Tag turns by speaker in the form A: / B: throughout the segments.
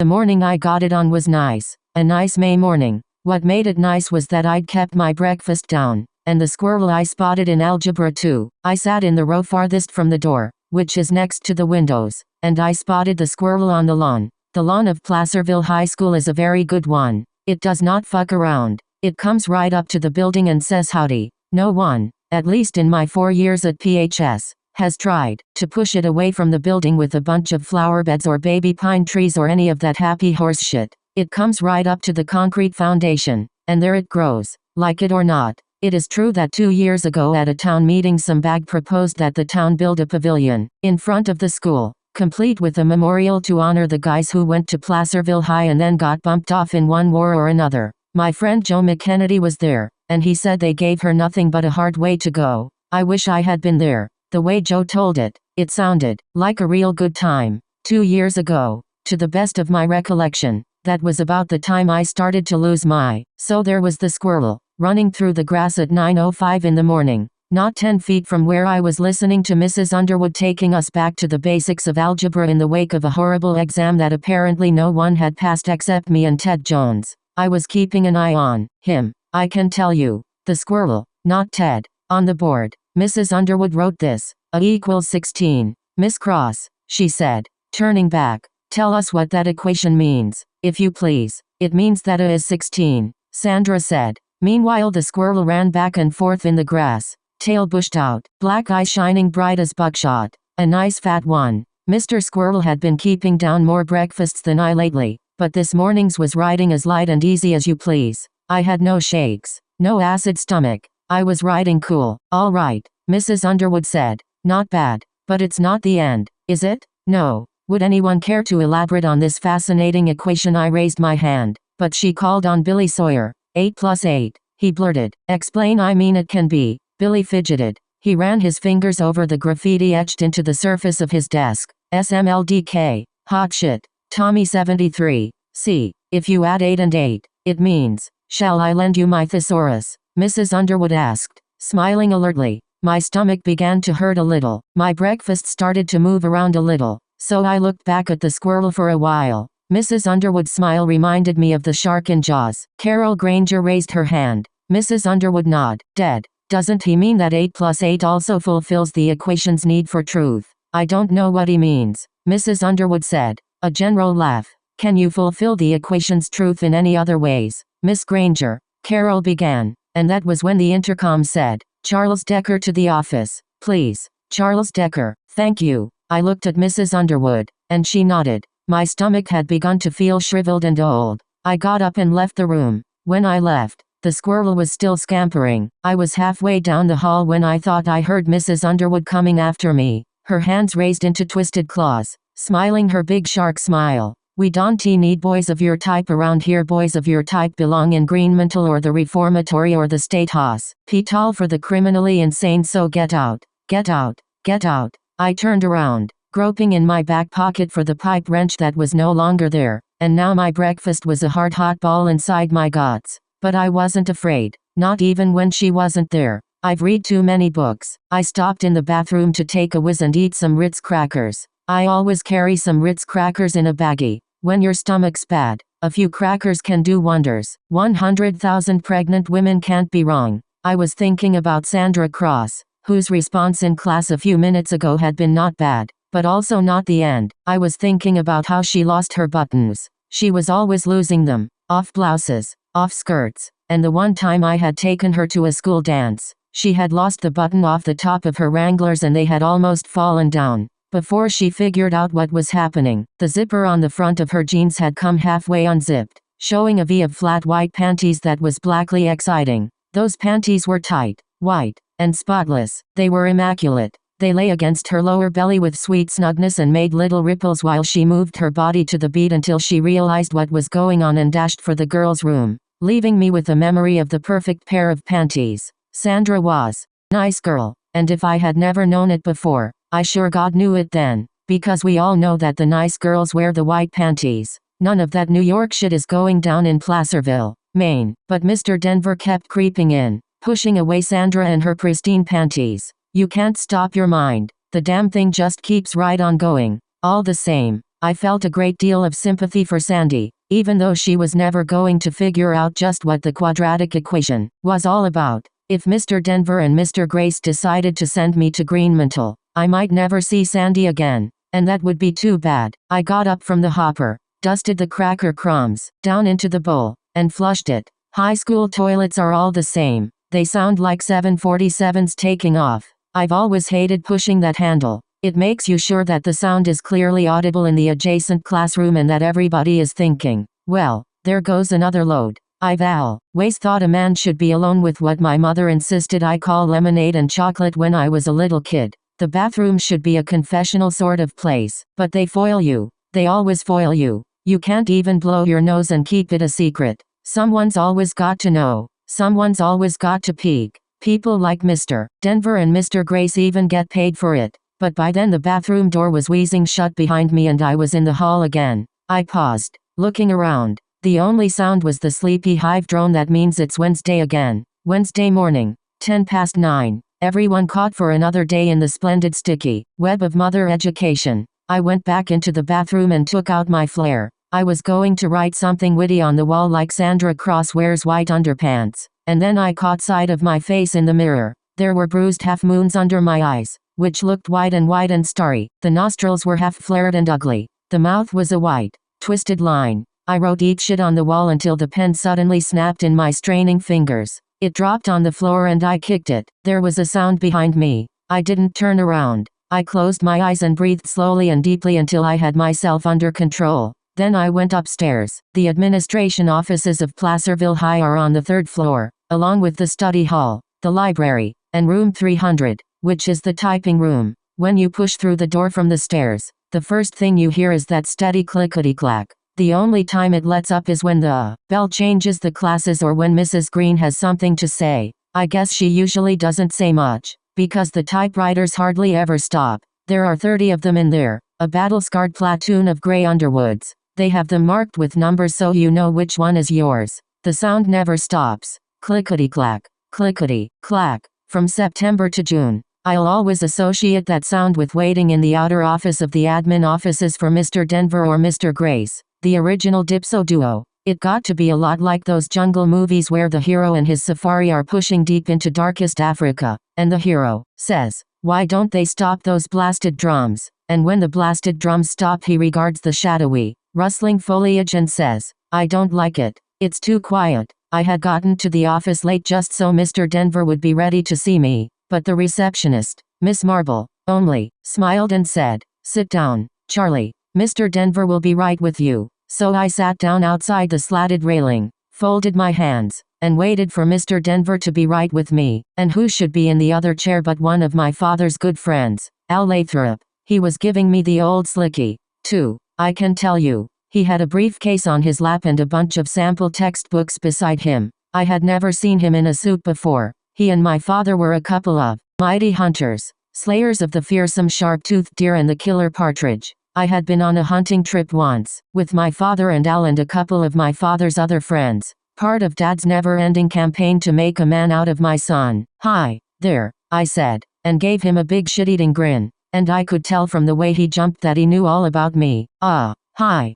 A: The morning I got it on was nice. A nice May morning. What made it nice was that I'd kept my breakfast down, and the squirrel I spotted in algebra 2. I sat in the row farthest from the door, which is next to the windows, and I spotted the squirrel on the lawn. The lawn of Placerville High School is a very good one. It does not fuck around. It comes right up to the building and says howdy. No one, at least in my 4 years at PHS, has tried to push it away from the building with a bunch of flower beds or baby pine trees or any of that happy horse shit. It comes right up to the concrete foundation, and there it grows, like it or not. It is true that 2 years ago at a town meeting some bag proposed that the town build a pavilion in front of the school, complete with a memorial to honor the guys who went to Placerville High and then got bumped off in one war or another. My friend Joe McKennedy was there, and he said they gave her nothing but a hard way to go. I wish I had been there. The way Joe told it, it sounded like a real good time. 2 years ago, to the best of my recollection, that was about the time I started to lose my. So there was the squirrel, running through the grass at 9:05 in the morning, not 10 feet from where I was listening to Mrs. Underwood taking us back to the basics of algebra in the wake of a horrible exam that apparently no one had passed except me and Ted Jones. I was keeping an eye on him, I can tell you. The squirrel, not Ted. On the board, Mrs. Underwood wrote this. A equals 16. Miss Cross, she said, turning back. Tell us what that equation means, if you please. It means that A is 16, Sandra said. Meanwhile the squirrel ran back and forth in the grass, tail bushed out, black eye shining bright as buckshot. A nice fat one. Mr. Squirrel had been keeping down more breakfasts than I lately, but this morning's was riding as light and easy as you please. I had no shakes, no acid stomach. I was riding cool. All right, Mrs. Underwood said. Not bad, but it's not the end, is it? No. Would anyone care to elaborate on this fascinating equation? I raised my hand, but she called on Billy Sawyer. 8 plus 8, he blurted. Explain, I mean it can be. Billy fidgeted. He ran his fingers over the graffiti etched into the surface of his desk. SMLDK. Hot shit. Tommy 73. See, if you add 8 and 8, it means, shall I lend you my thesaurus? Mrs. Underwood asked, smiling alertly. My stomach began to hurt a little. My breakfast started to move around a little, so I looked back at the squirrel for a while. Mrs. Underwood's smile reminded me of the shark in Jaws. Carol Granger raised her hand. Mrs. Underwood nodded. Dead. Doesn't he mean that 8 plus 8 also fulfills the equation's need for truth? I don't know what he means, Mrs. Underwood said. A general laugh. Can you fulfill the equation's truth in any other ways, Miss Granger? Carol began, and that was when the intercom said, Charles Decker to the office, please. Charles Decker, thank you. I looked at Mrs. Underwood, and she nodded. My stomach had begun to feel shriveled and old. I got up and left the room. When I left, the squirrel was still scampering. I was halfway down the hall when I thought I heard Mrs. Underwood coming after me, her hands raised into twisted claws, smiling her big shark smile. We don't need boys of your type around here. Boys of your type belong in Greenmantle or the reformatory or the state hospital for the criminally insane, so get out, get out, get out. I turned around, groping in my back pocket for the pipe wrench that was no longer there, and now my breakfast was a hard hot ball inside my guts. But I wasn't afraid, not even when she wasn't there. I've read too many books. I stopped in the bathroom to take a whiz and eat some Ritz crackers. I always carry some Ritz crackers in a baggie. When your stomach's bad, a few crackers can do wonders. 100,000 pregnant women can't be wrong. I was thinking about Sandra Cross, whose response in class a few minutes ago had been not bad, but also not the end. I was thinking about how she lost her buttons. She was always losing them, off blouses, off skirts, and the one time I had taken her to a school dance, she had lost the button off the top of her Wranglers and they had almost fallen down. Before she figured out what was happening, the zipper on the front of her jeans had come halfway unzipped, showing a V of flat white panties that was blackly exciting. Those panties were tight, white, and spotless. They were immaculate. They lay against her lower belly with sweet snugness and made little ripples while she moved her body to the beat until she realized what was going on and dashed for the girls' room, leaving me with a memory of the perfect pair of panties. Sandra was a nice girl, and if I had never known it before, I sure God knew it then, because we all know that the nice girls wear the white panties. None of that New York shit is going down in Placerville, Maine. But Mr. Denver kept creeping in, pushing away Sandra and her pristine panties. You can't stop your mind. The damn thing just keeps right on going. All the same, I felt a great deal of sympathy for Sandy, even though she was never going to figure out just what the quadratic equation was all about. If Mr. Denver and Mr. Grace decided to send me to Greenmantle, I might never see Sandy again, and that would be too bad. I got up from the hopper, dusted the cracker crumbs down into the bowl, and flushed it. High school toilets are all the same. They sound like 747s taking off. I've always hated pushing that handle. It makes you sure that the sound is clearly audible in the adjacent classroom and that everybody is thinking, well, there goes another load. I've always thought a man should be alone with what my mother insisted I call lemonade and chocolate when I was a little kid. The bathroom should be a confessional sort of place. But they foil you. They always foil you. You can't even blow your nose and keep it a secret. Someone's always got to know. Someone's always got to peek. People like Mr. Denver and Mr. Grace even get paid for it. But by then the bathroom door was wheezing shut behind me and I was in the hall again. I paused, looking around. The only sound was the sleepy hive drone. That means it's Wednesday again. Wednesday morning, 9:10. Everyone caught for another day in the splendid sticky web of mother education. I went back into the bathroom and took out my flare. I was going to write something witty on the wall like Sandra Cross wears white underpants. And then I caught sight of my face in the mirror. There were bruised half-moons under my eyes, which looked wide and starry. The nostrils were half-flared and ugly. The mouth was a white, twisted line. I wrote "eat shit" on the wall until the pen suddenly snapped in my straining fingers. It dropped on the floor and I kicked it. There was a sound behind me. I didn't turn around. I closed my eyes and breathed slowly and deeply until I had myself under control. Then I went upstairs. The administration offices of Placerville High are on the 3rd floor, along with the study hall, the library, and room 300, which is the typing room. When you push through the door from the stairs, the first thing you hear is that steady clickety-clack. The only time it lets up is when the bell changes the classes or when Mrs. Green has something to say. I guess she usually doesn't say much, because the typewriters hardly ever stop. There are 30 of them in there, a battle-scarred platoon of gray Underwoods. They have them marked with numbers so you know which one is yours. The sound never stops. Clickety-clack, clickety-clack. From September to June, I'll always associate that sound with waiting in the outer office of the admin offices for Mr. Denver or Mr. Grace. The original Dipso duo. It got to be a lot like those jungle movies where the hero and his safari are pushing deep into darkest Africa, and the hero says, "Why don't they stop those blasted drums?" And when the blasted drums stop he regards the shadowy, rustling foliage and says, "I don't like it. It's too quiet." I had gotten to the office late just so Mr. Denver would be ready to see me, but the receptionist, Miss Marble, only smiled and said, "Sit down, Charlie. Mr. Denver will be right with you." So I sat down outside the slatted railing, folded my hands, and waited for Mr. Denver to be right with me. And who should be in the other chair but one of my father's good friends, Al Lathrop. He was giving me the old slicky, too, I can tell you. He had a briefcase on his lap and a bunch of sample textbooks beside him. I had never seen him in a suit before. He and my father were a couple of mighty hunters, slayers of the fearsome sharp-toothed deer and the killer partridge. I had been on a hunting trip once, with my father and Al and a couple of my father's other friends, part of Dad's never-ending campaign to make a man out of my son. "Hi, there," I said, and gave him a big shit-eating grin, and I could tell from the way he jumped that he knew all about me. Hi,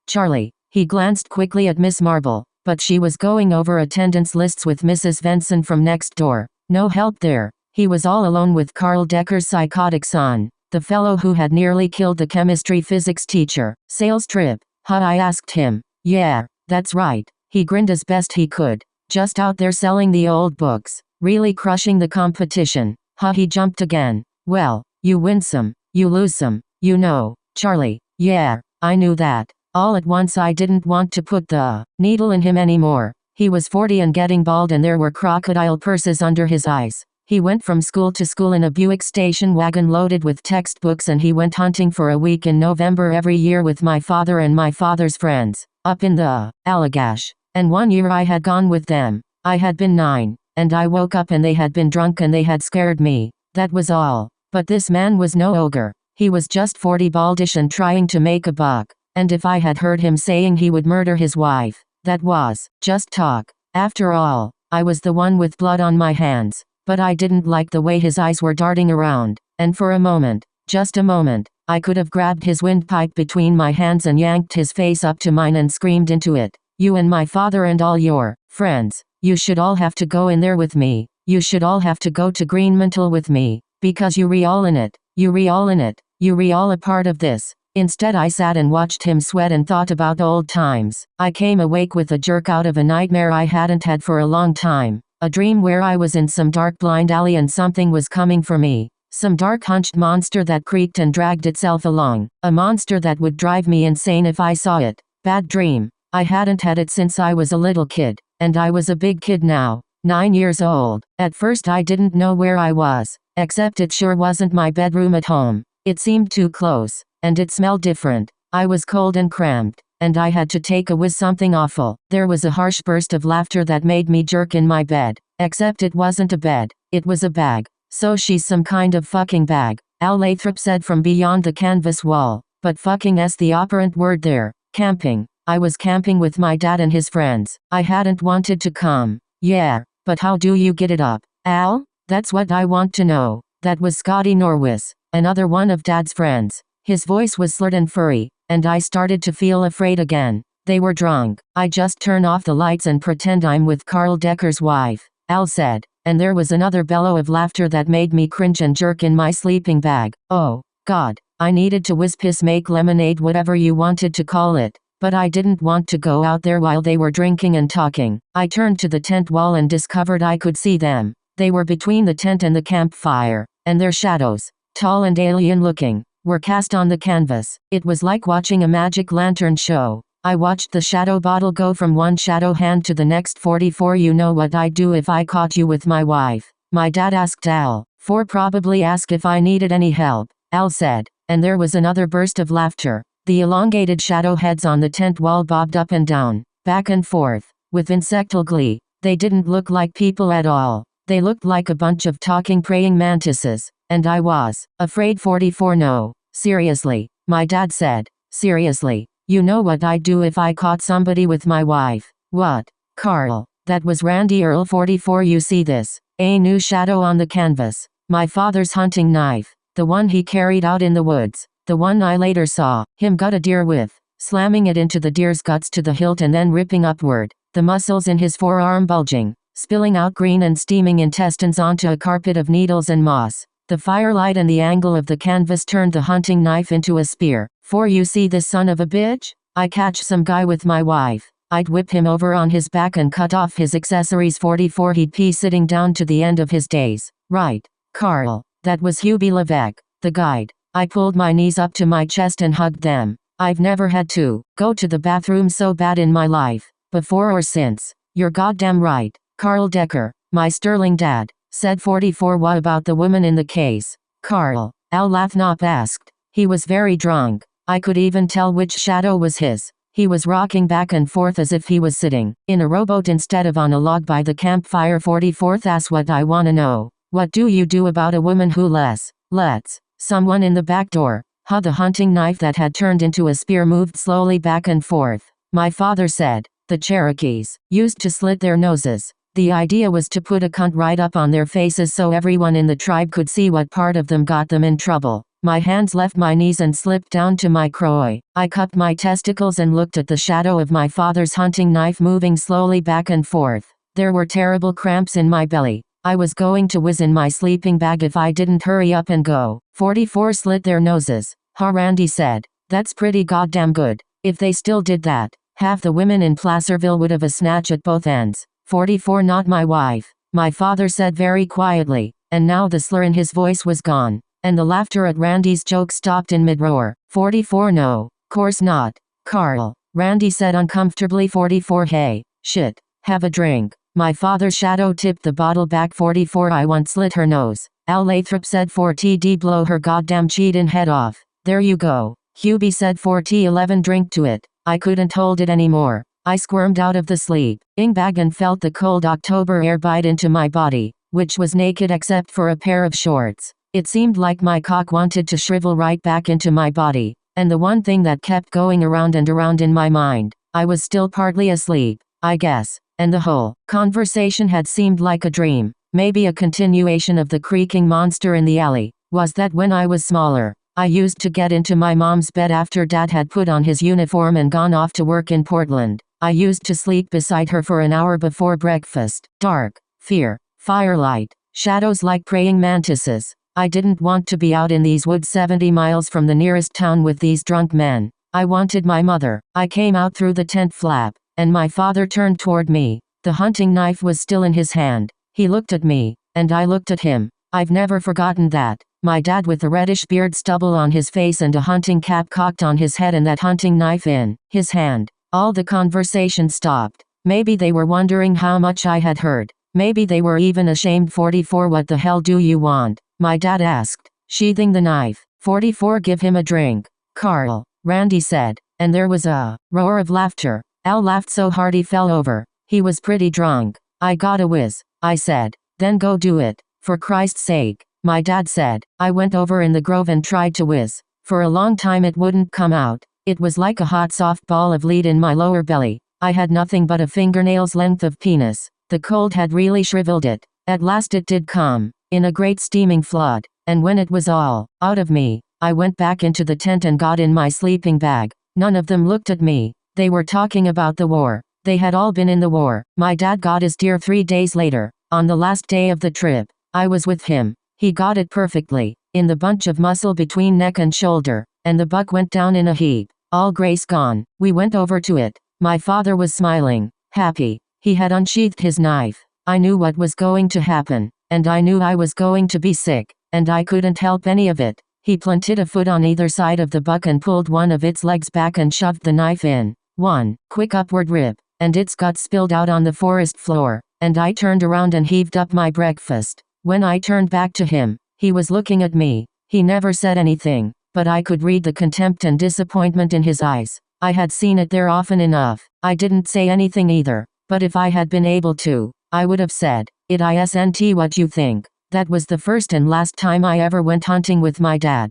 A: Charlie." He glanced quickly at Miss Marble, but she was going over attendance lists with Mrs. Venson from next door. No help there. He was all alone with Carl Decker's psychotic son, the fellow who had nearly killed the chemistry-physics teacher. "Sales trip, huh?" I asked him. "Yeah, that's right." He grinned as best he could. "Just out there selling the old books. Really crushing the competition, huh?" He jumped again. "Well, you win some, you lose some, you know, Charlie." "Yeah, I knew that." All at once I didn't want to put the needle in him anymore. He was 40 and getting bald and there were crocodile purses under his eyes. He went from school to school in a Buick station wagon loaded with textbooks and he went hunting for a week in November every year with my father and my father's friends, up in the Allagash. And one year I had gone with them. I had been 9, and I woke up and they had been drunk and they had scared me. That was all. But this man was no ogre. He was just 40 baldish and trying to make a buck. And if I had heard him saying he would murder his wife, that was just talk. After all, I was the one with blood on my hands. But I didn't like the way his eyes were darting around, and for a moment, just a moment, I could have grabbed his windpipe between my hands and yanked his face up to mine and screamed into it. You and my father and all your friends, you should all have to go in there with me. You should all have to go to Greenmantle with me, because you all in it. You all in it. You all a part of this. Instead I sat and watched him sweat and thought about old times. I came awake with a jerk out of a nightmare I hadn't had for a long time. A dream where I was in some dark blind alley and something was coming for me. Some dark hunched monster that creaked and dragged itself along. A monster that would drive me insane if I saw it. Bad dream. I hadn't had it since I was a little kid. And I was a big kid now. 9 years old. At first I didn't know where I was. Except it sure wasn't my bedroom at home. It seemed too close. And it smelled different. I was cold and cramped. And I had to take a whiz something awful. There was a harsh burst of laughter that made me jerk in my bed. Except it wasn't a bed. It was a bag. So she's some kind of fucking bag. Al Lathrop said from beyond the canvas wall. But fucking's the operant word there. Camping. I was camping with my dad and his friends. I hadn't wanted to come. Yeah. But how do you get it up, Al? That's what I want to know. That was Scotty Norwis, another one of Dad's friends. His voice was slurred and furry, and I started to feel afraid again. They were drunk. I just turn off the lights and pretend I'm with Carl Decker's wife, Al said, and there was another bellow of laughter that made me cringe and jerk in my sleeping bag. Oh, God, I needed to whiz piss make lemonade whatever you wanted to call it. But I didn't want to go out there while they were drinking and talking. I turned to the tent wall and discovered I could see them. They were between the tent and the campfire, and their shadows, tall and alien looking, were cast on the canvas. It was like watching a magic lantern show. I watched the shadow bottle go from one shadow hand to the next. 44 You know what I'd do if I caught you with my wife? My dad asked Al. Probably asked if I needed any help, Al said, and there was another burst of laughter. The elongated shadow heads on the tent wall bobbed up and down, back and forth, with insectal glee. They didn't look like people at all. They looked like a bunch of talking praying mantises, and I was afraid. 44 No, seriously, my dad said. Seriously, you know what I'd do if I caught somebody with my wife? What? Carl, that was Randy Earl. 44 You see this? A new shadow on the canvas. My father's hunting knife. The one he carried out in the woods. The one I later saw him gut a deer with, slamming it into the deer's guts to the hilt and then ripping upward, the muscles in his forearm bulging, spilling out green and steaming intestines onto a carpet of needles and moss. The firelight and the angle of the canvas turned the hunting knife into a spear. For you see this son of a bitch? I catch some guy with my wife. I'd whip him over on his back and cut off his accessories. 44 He'd be sitting down to the end of his days. Right, Carl. That was Hubie Levesque, the guide. I pulled my knees up to my chest and hugged them. I've never had to go to the bathroom so bad in my life, before or since. You're goddamn right, Carl Decker, my sterling dad, said. 44 What about the woman in the case? Carl, Al Lathnop asked. He was very drunk. I could even tell which shadow was his. He was rocking back and forth as if he was sitting in a rowboat instead of on a log by the campfire. 44 That's what I wanna know. What do you do about a woman who lets someone in the back door? The hunting knife that had turned into a spear moved slowly back and forth. My father said, the Cherokees used to slit their noses. The idea was to put a cunt right up on their faces so everyone in the tribe could see what part of them got them in trouble. My hands left my knees and slipped down to my croy. I cupped my testicles and looked at the shadow of my father's hunting knife moving slowly back and forth. There were terrible cramps in my belly. I was going to whiz in my sleeping bag if I didn't hurry up and go. 44 Slit their noses. Randy said. That's pretty goddamn good. If they still did that, half the women in Placerville would have a snatch at both ends. 44 Not my wife, my father said very quietly, and now the slur in his voice was gone, and the laughter at Randy's joke stopped in mid-roar. 44 No, course not, Carl, Randy said uncomfortably. 44 Hey, shit, have a drink. My father's shadow tipped the bottle back. 44 I once slit her nose, Al Lathrop said. 4TD blow her goddamn cheatin' head off. There you go, Hubie said. 4T11 drink to it. I couldn't hold it anymore. I squirmed out of the sleeping bag and felt the cold October air bite into my body, which was naked except for a pair of shorts. It seemed like my cock wanted to shrivel right back into my body, and the one thing that kept going around and around in my mind, I was still partly asleep, I guess, and the whole conversation had seemed like a dream, maybe a continuation of the creaking monster in the alley. Was that when I was smaller, I used to get into my mom's bed after Dad had put on his uniform and gone off to work in Portland. I used to sleep beside her for an hour before breakfast. Dark, fear, firelight, shadows like praying mantises. I didn't want to be out in these woods 70 miles from the nearest town with these drunk men. I wanted my mother. I came out through the tent flap, and my father turned toward me. The hunting knife was still in his hand. He looked at me, and I looked at him. I've never forgotten that. My dad with the reddish beard stubble on his face and a hunting cap cocked on his head and that hunting knife in his hand. All the conversation stopped. Maybe they were wondering how much I had heard. Maybe they were even ashamed. 44 What the hell do you want? My dad asked, sheathing the knife. 44 Give him a drink, Carl, Randy said, and there was a roar of laughter. Al laughed so hard he fell over. He was pretty drunk. I got a whiz, I said. Then go do it, for Christ's sake, my dad said. I went over in the grove and tried to whiz. For a long time it wouldn't come out. It was like a hot soft ball of lead in my lower belly. I had nothing but a fingernail's length of penis. The cold had really shriveled it. At last it did come, in a great steaming flood, and when it was all out of me, I went back into the tent and got in my sleeping bag. None of them looked at me. They were talking about the war. They had all been in the war. My dad got his deer 3 days later, on the last day of the trip. I was with him. He got it perfectly, in the bunch of muscle between neck and shoulder, and the buck went down in a heap, all grace gone. We went over to it. My father was smiling, happy. He had unsheathed his knife. I knew what was going to happen, and I knew I was going to be sick, and I couldn't help any of it. He planted a foot on either side of the buck and pulled one of its legs back and shoved the knife in. One quick upward rip, and its guts spilled out on the forest floor, and I turned around and heaved up my breakfast. When I turned back to him, he was looking at me. He never said anything, but I could read the contempt and disappointment in his eyes. I had seen it there often enough. I didn't say anything either, but if I had been able to, I would have said, "It isn't what you think." That was the first and last time I ever went hunting with my dad.